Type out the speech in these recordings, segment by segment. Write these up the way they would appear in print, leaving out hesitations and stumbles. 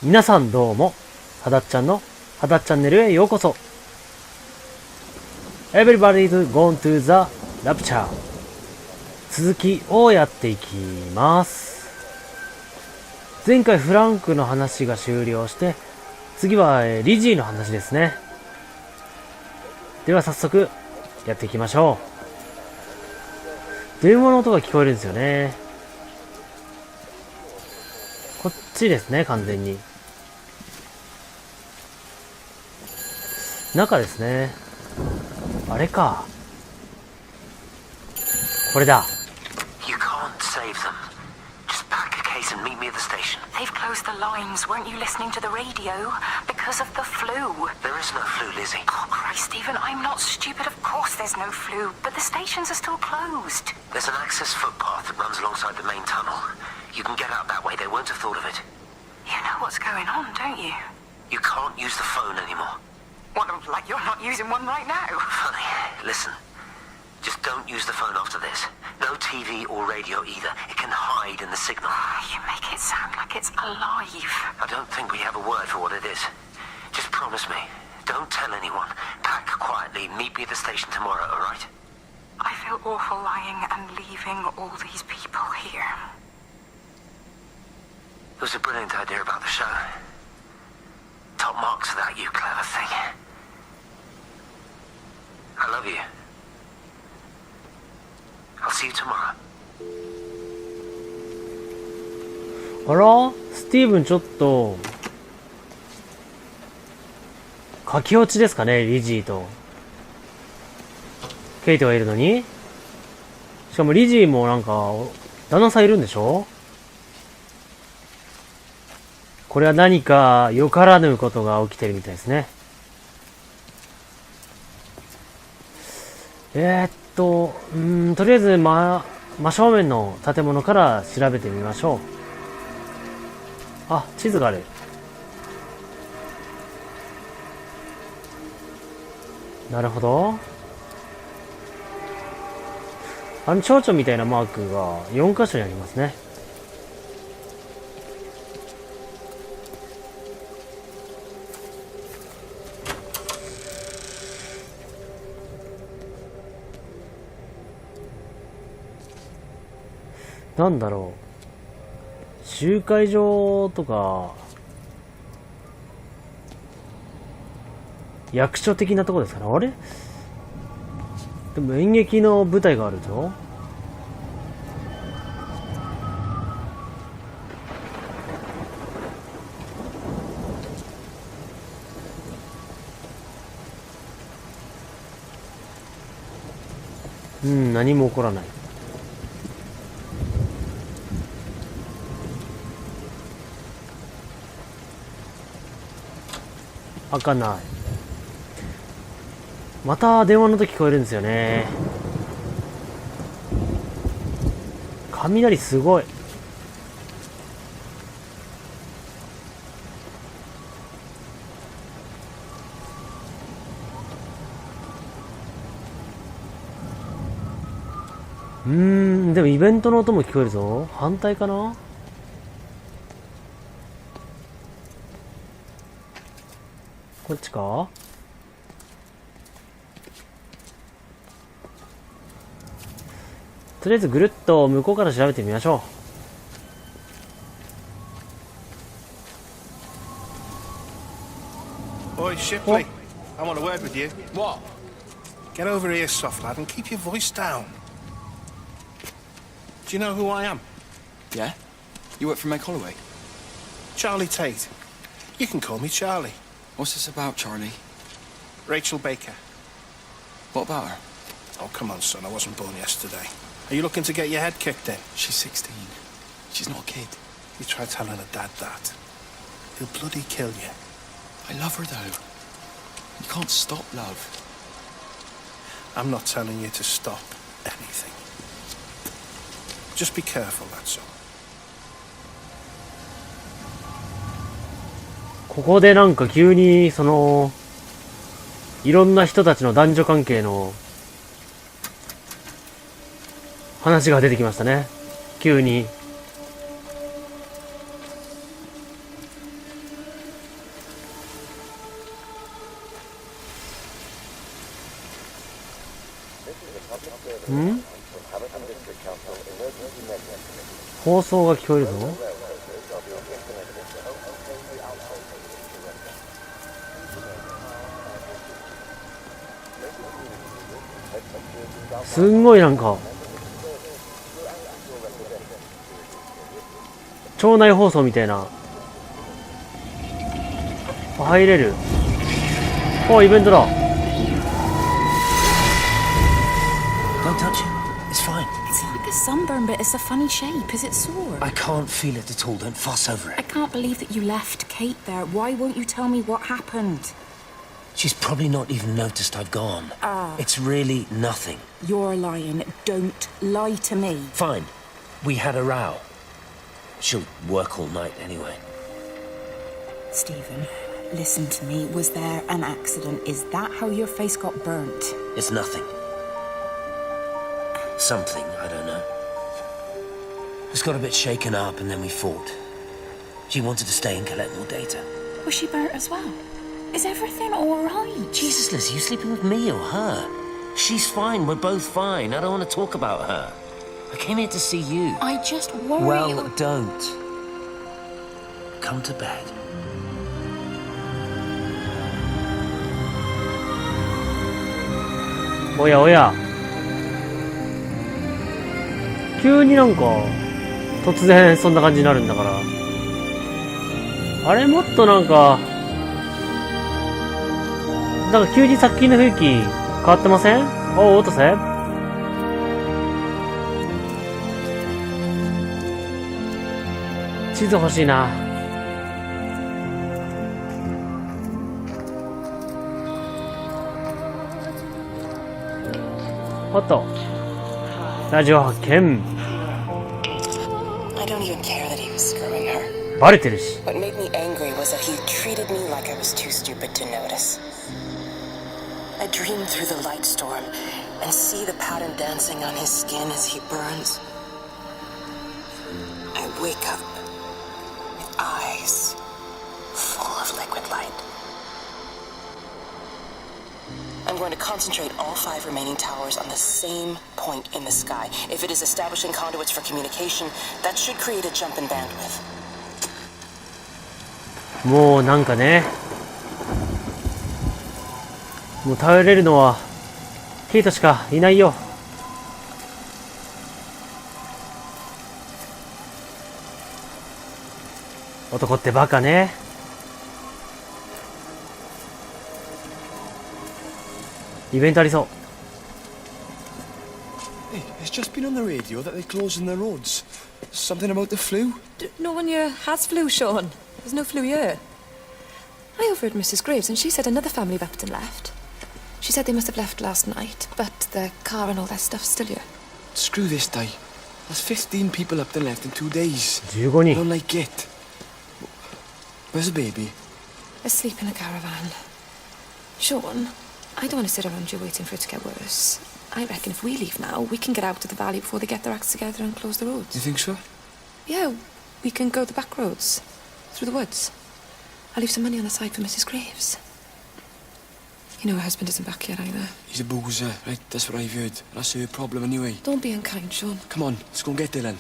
皆さんどうも、はだっちゃんのはだっチャンネルへようこそ。Everybody's gone to the Rapture。続きをやっていきます。前回フランクの話が終了して、次はリジーの話ですね。では早速やっていきましょう。電話の音が聞こえるんですよね。こっちですね、完全に。中ですね。あれか。これだ。You can't save them. Just pack a case and meet me at the station. They've closed the lines. Weren't you listening to the radio? Because of the flu. There is no flu, Lizzie. Oh, Christ, Stephen, I'm not stupid. Of course there's no flu. But the stations are still closed. There's an access footpath that runs alongside the main tunnel. You can get out that way. They won't have thought of it. You know what's going on, don't you? You can't use the phone anymore. What, like you're not using one right now? Funny. Listen. Just don't use the phone after this. No TV or radio either. It can hide in the signal. You make it sound like it's alive. I don't think we have a word for what it is. Just promise me. Don't tell anyone. Pack quietly. Meet me at the station tomorrow, all right? I feel awful lying and leaving all these people here. It was a brilliant idea about the show. Top marks for that, you clever thing. I love you. I'll see you tomorrow. あら？スティーブンちょっと駆け落ちですかね、リジーとケイトがいるのに。しかもリジーもなんか旦那さんいるんでしょ。これは何かよからぬことが起きてるみたいですね。とりあえず真正面の建物から調べてみましょう。あ、地図がある。なるほど。蝶々みたいなマークが4箇所にありますね。なんだろう。集会場とか役所的なところですかね。あれでも演劇の舞台があるぞ。何も起こらない。開かない。また電話の音聞こえるんですよね。雷すごい。でもイベントの音も聞こえるぞ。反対かな。こっちか。とりあえずぐるっと向こうから調べてみましょう。Oi, Shipley, I want a word with you. What? Get over here, soft lad, and keep your voice down. Do you know who I am? Yeah? You work for Meg Holloway? Charlie Tate. You can call me Charlie. What's this about, Charlie? Rachel Baker. What about her? Oh, come on, son, I wasn't born yesterday. Are you looking to get your head kicked in? She's 16. She's not a kid. You try telling her dad that. He'll bloody kill you. I love her, though. You can't stop love. I'm not telling you to stop anything. Just be careful, that's all. ここでなんか急にいろんな人たちの男女関係の話が出てきましたね。急に。ん？放送が聞こえるぞ。すんごいなんか町内放送みたいな。入れる。イベントだ。 Don't touch it. It's fine. It's like a sunburn, but it's a funny shape. Is it sore? I can't feel it at all. Don't fuss over I it. can't believe that you left Kate there. Why won't you tell me what happened? She's probably not even noticed I've gone. It's really nothing. You're lying. Don't lie to me. Fine. We had a row. She'll work all night anyway. Stephen, listen to me. Was there an accident? Is that how your face got burnt? It's nothing. Something, I don't know. Just got a bit shaken up and then we fought. She wanted to stay and collect more data. Was she burnt as well? Is everything all right? Jesus, Liz, are you sleeping with me or her? She's fine, we're both fine. I don't want to talk about her. I came here to see you. I just worry. Well, don't. Come to bed. おやおや。急になんか突然そんな感じになるんだから。あれもっとなんか急に作品の雰囲気変わってません？おう、落とせ。地図欲しいな。おっと、ラジオ発見。 I don't even care that he was screwing her. バレてるし。 What made me angry was that he treated me like I was too stupid to notice. I dream through the light storm and see the pattern dancing on his skin as he burns. I wake up with eyes full of liquid light. I'm going to concentrate all 5 remaining towers on the same point in the sky. If it is establishing conduits for communication, that should create a jump in bandwidth. もうなんかね、もう頼れるのはケイトしかいないよ。男ってバカね。イベントありそう。 Hey, it's just been on the radio that they're closing the roads. Something about the flu? No one here has flu, Sean. There's no flu here. I overheard Mrs. Graves, and she said another family of Upton left. She said they must have left last night, but their car and all their stuff's still here. Screw this, Di. There's 15 people Upton left in 2 days. 15 I 人。 don't like it. Where's the baby? Asleep in a caravan. Sean, I don't want to sit around you waiting for it to get worse. I reckon if we leave now, we can get out of the valley before they get their acts together and close the roads. You think so? Yeah, we can go the back roads, through the woods. I'll leave some money on the side for Mrs. Graves. You know her husband isn't back yet either. He's a boozer, right? That's what I've heard. That's her problem anyway. Don't be unkind, Sean. Come on, let's go and get Dylan.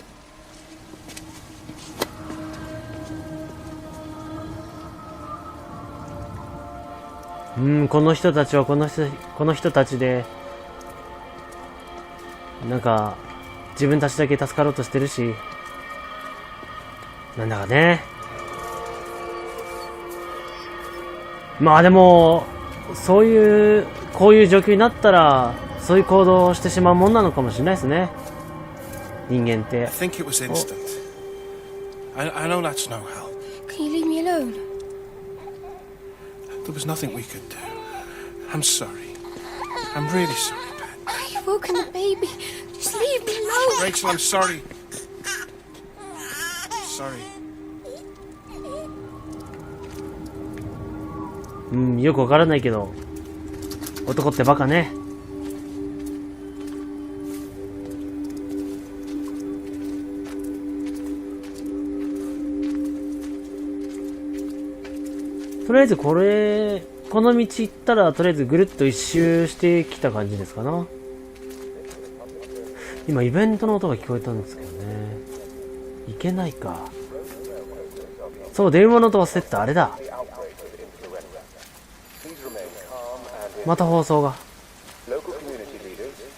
この人たちはこの人たちで、なんか自分たちだけ助かろうとしてるし、なんだかね。まあでもこういう状況になったらそういう行動をしてしまうもんなのかもしれないですね。人間って。 I think it was instant. I know that's no help. Can you leave me alone? There was nothing we could do. I'm sorry. I'm really sorry, Ben. You've woken the baby. Just leave me alone. Rachel, I'm sorry. Sorry. よくわからないけど、男ってバカね。とりあえずこの道行ったらとりあえずぐるっと一周してきた感じですかな。今イベントの音が聞こえたんですけどね。いけないか。そう、電話の音忘れてた。あれだ。また放送が。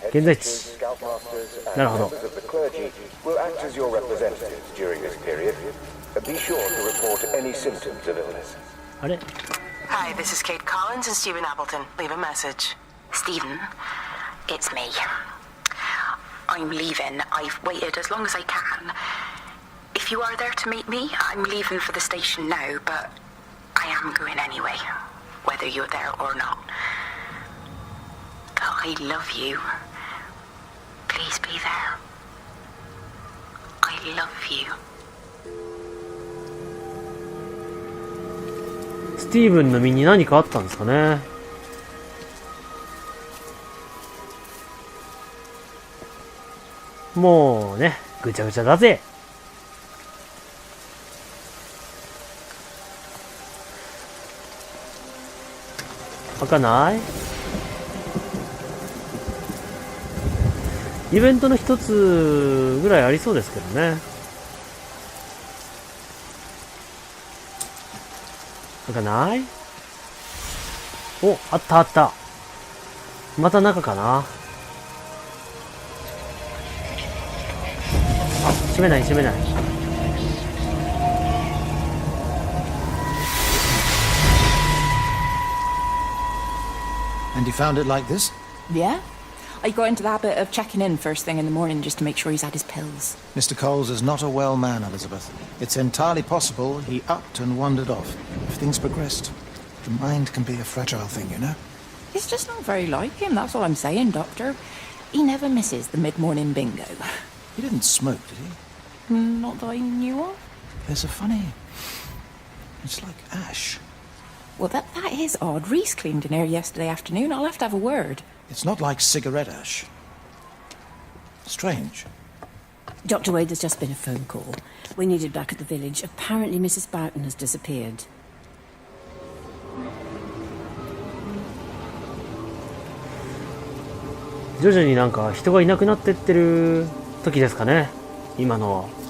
現在地。なるほど。あれ Hi, this is Kate Collins and Stephen Appleton. Leave a message. Stephen, it's me. I'm leaving. I've waited as long as I can. If you are there to meet me, I'm leaving for the station now, but I am going anyway, whether you're there or not. But I love you. Please be there. I love you. スティーブンの身に何かあったんですかね。もうね、ぐちゃぐちゃだぜ。開かない？イベントの一つぐらいありそうですけどね。開かない？お、あったあった。また中かな。あ、閉めない閉めない。And you found it like this? Yeah. I got into the habit of checking in first thing in the morning just to make sure he's had his pills. Mr. Coles is not a well man, Elizabeth. It's entirely possible he upped and wandered off. If things progressed, the mind can be a fragile thing, you know? It's just not very like him, that's all I'm saying, Doctor. He never misses the mid-morning bingo. He didn't smoke, did he? Not that I knew of. There's a funny... It's like ash. Well, that is odd. Reese cleaned in here yesterday afternoon. I'll have to have a word. It's not like cigarette ash. Strange. Dr. Wade, there's just been a phone call. We need it back at the village. Apparently Mrs. Barton has disappeared. 徐々になんか人がいなくなってってる時ですかね、今のは。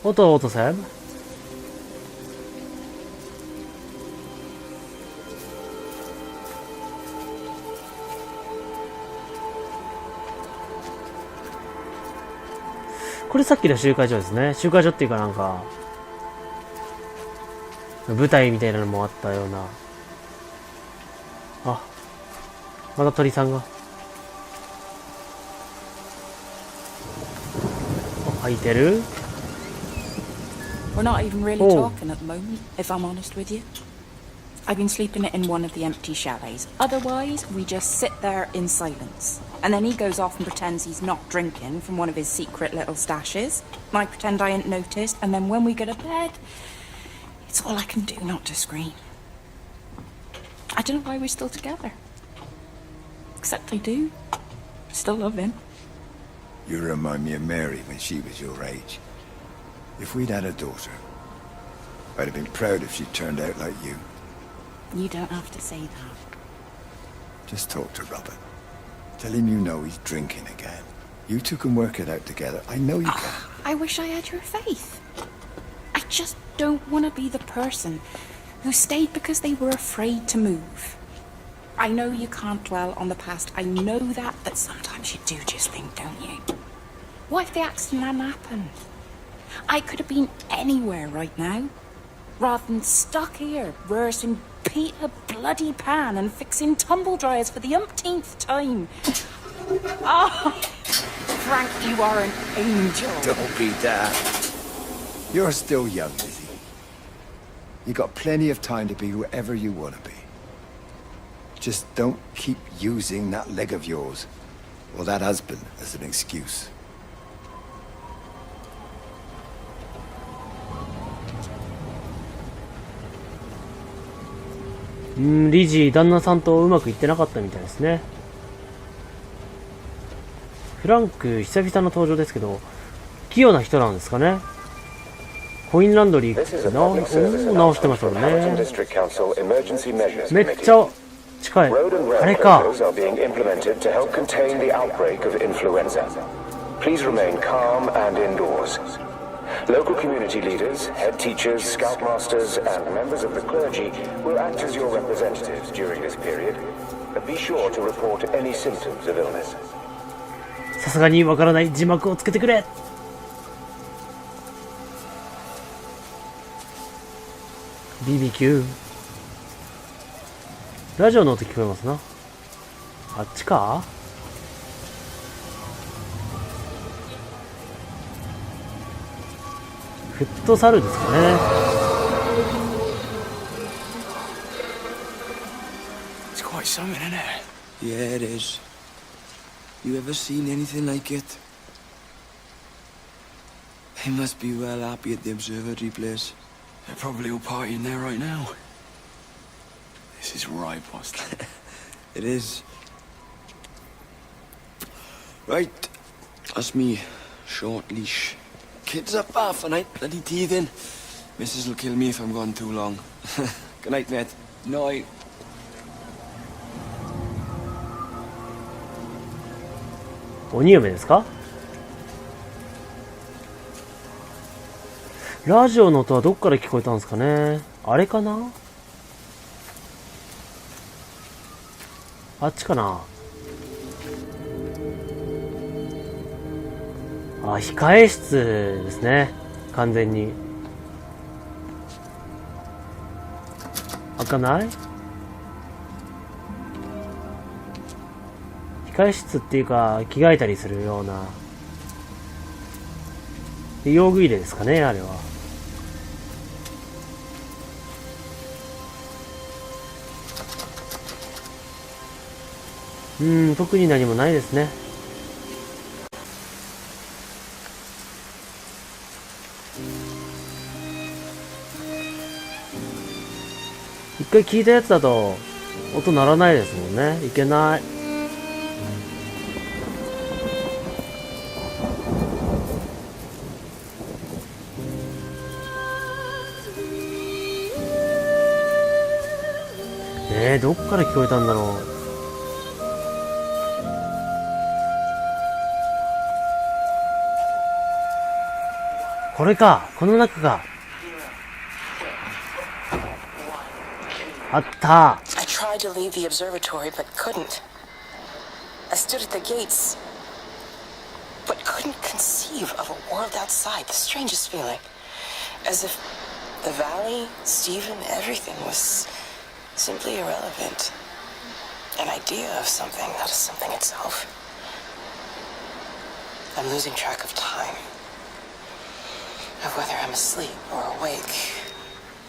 音を落とせ。これさっきの集会所ですね。集会所っていうかなんか舞台みたいなのもあったような。あ、また鳥さんが。開いてる。We're not even really talking at the moment, if I'm honest with you. I've been sleeping in one of the empty chalets. Otherwise, we just sit there in silence. And then he goes off and pretends he's not drinking from one of his secret little stashes. And I pretend I ain't noticed. And then when we go to bed, it's all I can do not to scream. I don't know why we're still together. Except I do. Still love him. You remind me of Mary when she was your age. If we'd had a daughter, I'd have been proud if she turned out like you. You don't have to say that. Just talk to Robert. Tell him you know he's drinking again. You two can work it out together. I know you can. I wish I had your faith. I just don't want to be the person who stayed because they were afraid to move. I know you can't dwell on the past. I know that, but sometimes you do just think, don't you? What if the accident hadn't happened? I could have been anywhere right now, rather than stuck here, rehearsing Peter Bloody Pan and fixing tumble dryers for the umpteenth time. Oh, Frank, you are an angel. Don't be daft. You're still young, Lizzie. You got plenty of time to be whoever you want to be. Just don't keep using that leg of yours, or that husband, as an excuse.リジー、旦那さんとうまくいってなかったみたいですね。フランク、久々の登場ですけど、器用な人なんですかね。コインランドリー直してましたもんね。めっちゃ近い。あれか。Local community leaders, head teachers, scoutmasters, and members of the clergy will act as your representatives during this period. Be sure to report any symptoms of illness. さすがにわからない。字幕をつけてくれ。BBQ。ラジオの音聞こえますな。あっちか？フットサルですかね。It's quite something, isn't it? Yeah, it is. You ever seen anything like it? They must be well happy at the observatory place. They're probably all partying there right now. This is right, Boston. It is. Right, that's me. Short leash. Kids up half a night, bloody teething. Mrs. will kill me if I'm gone too long. Good night, mate. Night. 鬼嫁ですか？ラジオの音はどっから聞こえたんですかね。あれかな？あっちかな？あ、控え室ですね。完全に。開かない？控え室っていうか、着替えたりするような。用具入れですかね、あれは。特に何もないですね。一回聞いたやつだと音鳴らないですもんね。いけない。どっから聞こえたんだろう。これか、この中か。あった。I tried to leave the observatory, but couldn't. I stood at the gates, but couldn't conceive of a world outside. The strangest feeling. As if the valley, Stephen, everything was simply irrelevant. An idea of something, not something itself. I'm losing track of time. Of whether I'm asleep or awake.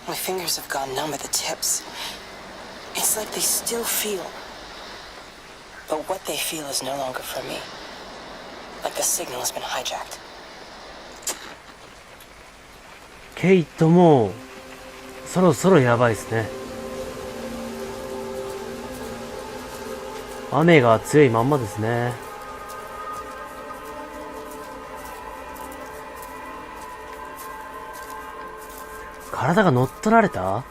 My fingers have gone numb at the tips. It's like they still feel. But what they feel is no longer for me. Like the signal has been hijacked. ケイトもそろそろやばいですね。雨が強いまんまですね。体が乗っ取られた？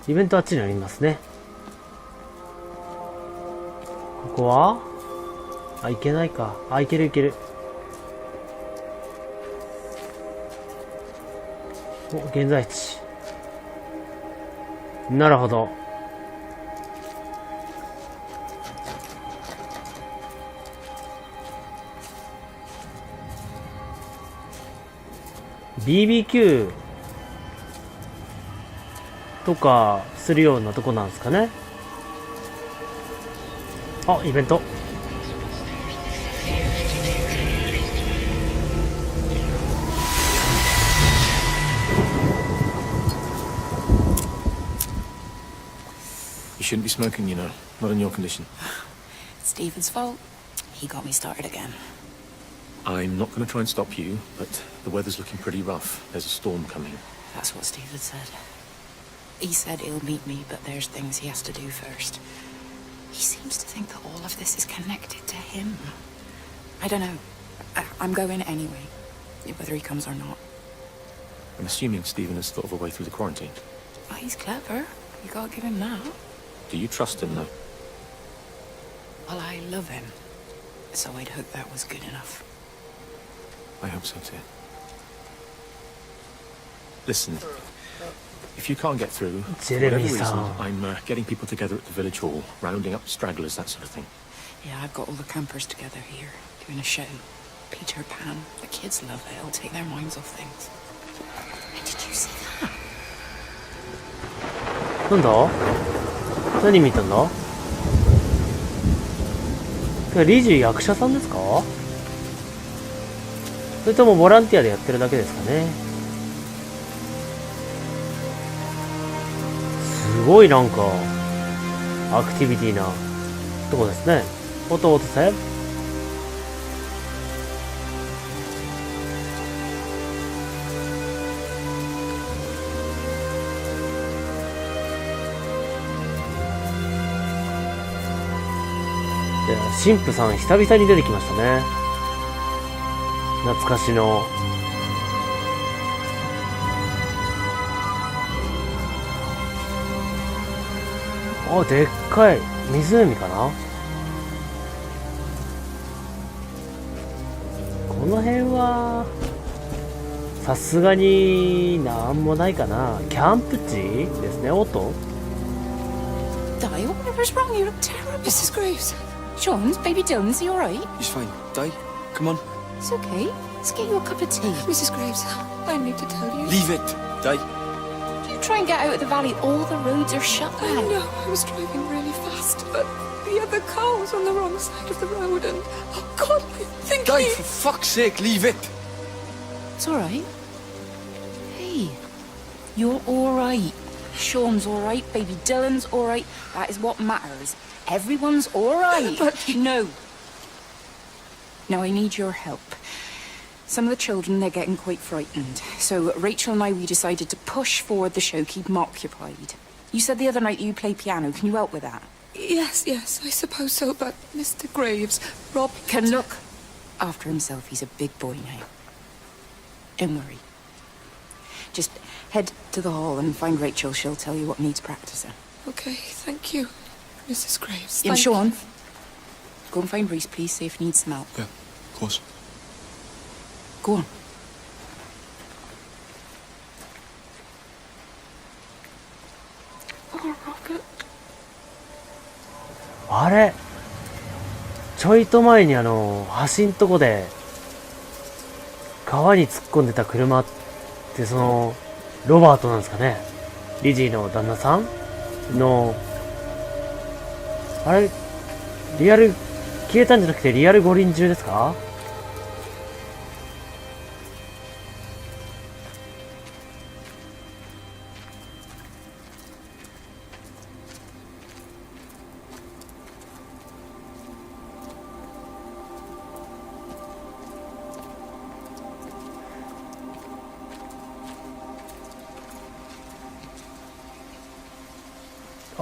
イベントあっちにありますね。ここは？あ、いけないか。あ、いけるいける。お、現在地。なるほど。BBQ とかするようなとこなんですかね。あ、イベント。You shouldn't be smoking, you know. Not in your condition. It's Stephen's fault. He got me started again. I'm not going to try and stop you, but the weather's looking pretty rough. There's a storm coming. That's what Stephen said. He said he'll meet me, but there's things he has to do first. He seems to think that all of this is connected to him. I don't know. I'm going anyway, whether he comes or not. I'm assuming Stephen has thought of a way through the quarantine. Oh, he's clever. You gotta give him that. Do you trust him, though? Well, I love him. So I'd hope that was good enough. I hope so, too. Listen, if you can't get through, for whatever reason, I'm getting people together at the village hall, rounding up stragglers, that sort of thing. Yeah, I've got all the campers together here, doing a show. Peter Pan. The kids love it. It'll take their minds off things. Hey, did you see that? なんだ？何見たんだ？リジ役者さんですか？それともボランティアでやってるだけですかね。すごいなんかアクティビティなとこですね。音せ。神父さん久々に出てきましたね。懐かしの。あ、でっかい湖かな。この辺はさすがになんもないかな。キャンプ地ですね。音。Di, whatever's wrong? You look terrible. Mrs. Graves. Sean's, baby Dylan, is he alright? He's fine. Di, come on. It's okay. Let's get you a cup of tea. Mrs. Graves, I need to tell you. Leave it, Di. You try and get out of the valley. All the roads are shut now. I know. I was driving really fast, but the other car was on the wrong side of the road, and oh God, I think Di, for fuck's sake, leave it. It's alright. Hey, you're alright. Sean's alright. Baby Dylan's alright. That is what matters. Everyone's alright. But no. Now I need your help. Some of the children, they're getting quite frightened. So Rachel and I, we decided to push forward the show, keep them occupied. You said the other night you play piano. Can you help with that? Yes, I suppose so, but Mr. Graves, Rob can look after himself. He's a big boy now. Don't worry. Just head to the hall and find Rachel. She'll tell you what needs practicing. Okay, thank you, Mrs. Graves. And Sean, go and find Reese, please, see if he needs some help. Yeah, of course. Go on. Oh, Robert. あれちょいと前に橋んとこで川に突っ込んでた車ってそのロバートなんですかね。リジーの旦那さんのあれリアル消えたんじゃなくてリアル五輪中ですか？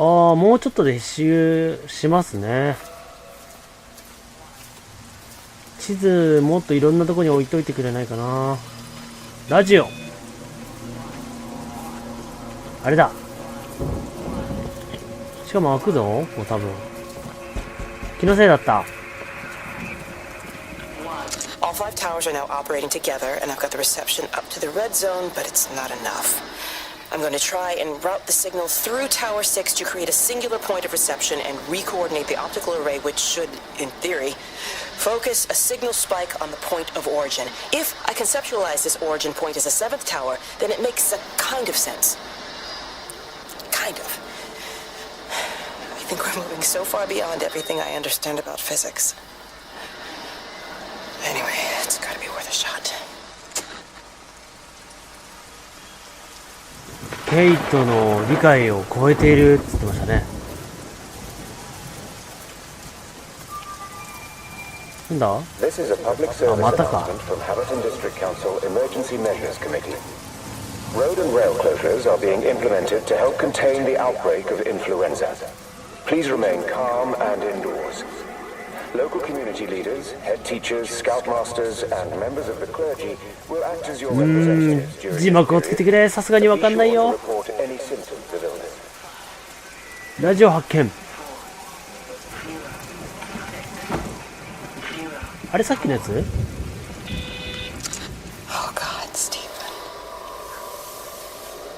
ああ、もうちょっとで一周しますね。地図もっといろんなとこに置いといてくれないかな。ラジオあれだ。しかも開くぞ、もう多分。気のせいだった。All 5 towers are now operating together, and I've got the reception up to the red zone, but it's not enough. I'm going to try and route the signal through Tower 6 to create a singular point of reception and re-coordinate the optical array, which should, in theory, focus a signal spike on the point of origin. If I conceptualize this origin point as a 7th tower, then it makes a kind of sense. Kind of. I think we're moving so far beyond everything I understand about physics. Anyway, it's got to be worth a shot. ケイトの理解を超えているって言ってましたね。なんだ？ This is a public service announcement from Hamilton District Council Emergency Measures Committee. Road and rail closures are being implemented to help contain the outbreak of influenza. Please remain calm and indoors. Local community leaders, head teachers, scoutmasters, and members of the clergy will act as your representatives during this 字幕をつけてくれ。さすがにわかんないよ。 report any symptoms of illness. ラジオ発見。あれさっきのやつ？ Oh God, Stephen.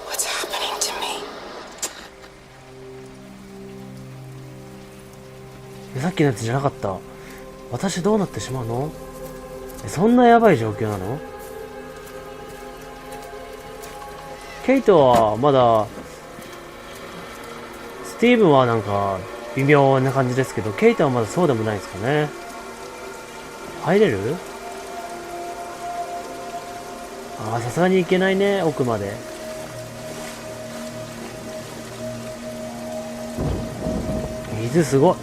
What's happening to me? さっきのやつじゃなかった。私どうなってしまうの？そんなやばい状況なの？ケイトはまだ、スティーブンはなんか微妙な感じですけど、ケイトはまだそうでもないですかね。入れる？ああ、さすがに行けないね、奥まで。水すごい。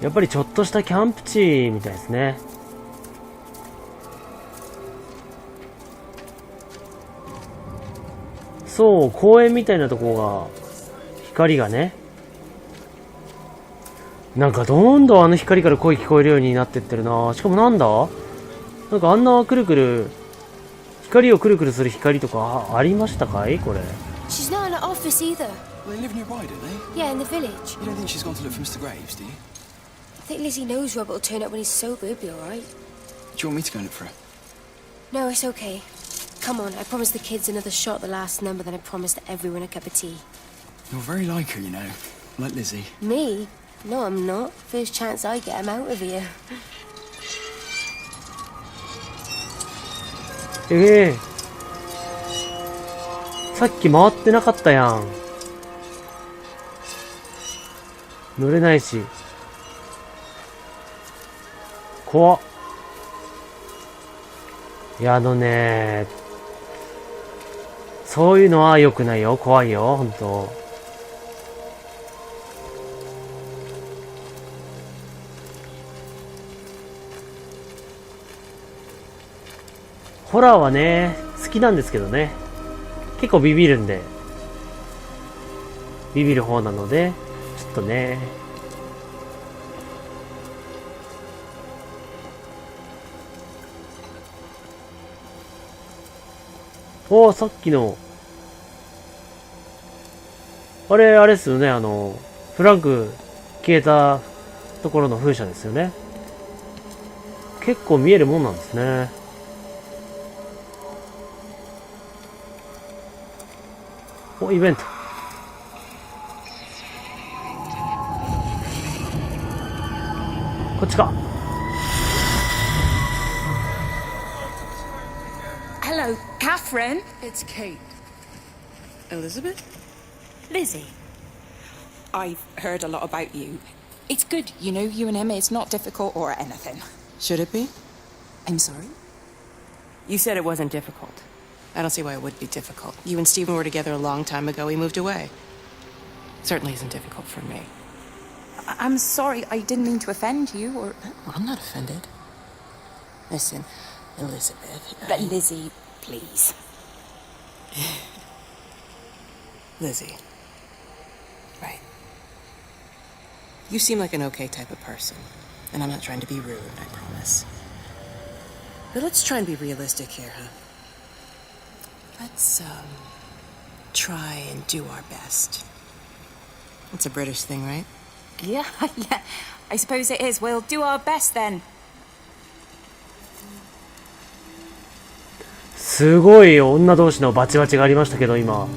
やっぱりちょっとしたキャンプ地みたいですね。そう、公園みたいなとこが、光がね。なんかどんどんあの光から声聞こえるようになってってるな。しかもなんだ？なんかあんなくるくる、光をくるくるする光とかありましたかいこれ。She's not in the office either. Well, they live nearby, don't they? Yeah, in the village. You don't think she's gone to look for Mr. Graves, do you? I think Lizzie knows Robert will turn up when he's sober. He'll be alright. Do you want me to go and look for her? No, it's okay. Come on, I promised the kids another shot at the last number, then I promised everyone a cup of tea. You're very like her, you know. Like Lizzie. Me? No, I'm not. First chance I get, I'm out of here. さっき回ってなかったやん。乗れないし。怖っ。いや、そういうのは良くないよ。怖いよ、ほんと。ホラーはね、好きなんですけどね。結構ビビるんで。ビビる方なので、ちょっとね。おー、さっきの。あれですよね、フランク消えたところの風車ですよね。結構見えるもんなんですね。お、イベント。こっちか。Hello, Catherine. It's Kate. Elizabeth? Lizzie. I've heard a lot about you. It's good, you know, you and him. It's not difficult or anything. Should it be? I'm sorry? You said it wasn't difficult. I don't see why it would be difficult. You and Stephen were together a long time ago. He moved away. Certainly isn't difficult for me. I'm sorry. I didn't mean to offend you or... Well, I'm not offended. Listen, Elizabeth... But Lizzie, please. Lizzie. Right. You seem like an okay type of person. And I'm not trying to be rude, I promise. But let's try and be realistic here, huh? Let's, try and do our best. It's a British thing, right? Yeah. I suppose it is. We'll do our best then. すごい女同士のバチバチがありましたけど、今。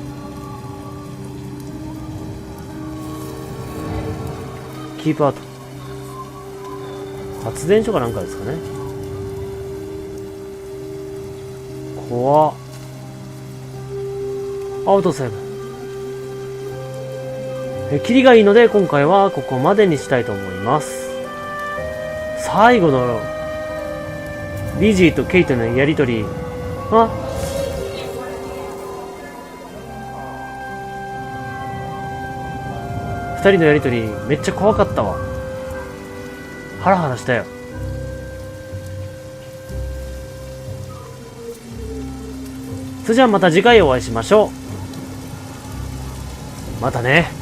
キープアウト。発電所かなんかですかね。怖っ。アウトセーブ。キリがいいので今回はここまでにしたいと思います。最後のリジーとケイトのやりとり。あ、二人のやりとりめっちゃ怖かったわ。ハラハラしたよ。それじゃあまた次回お会いしましょう。またね。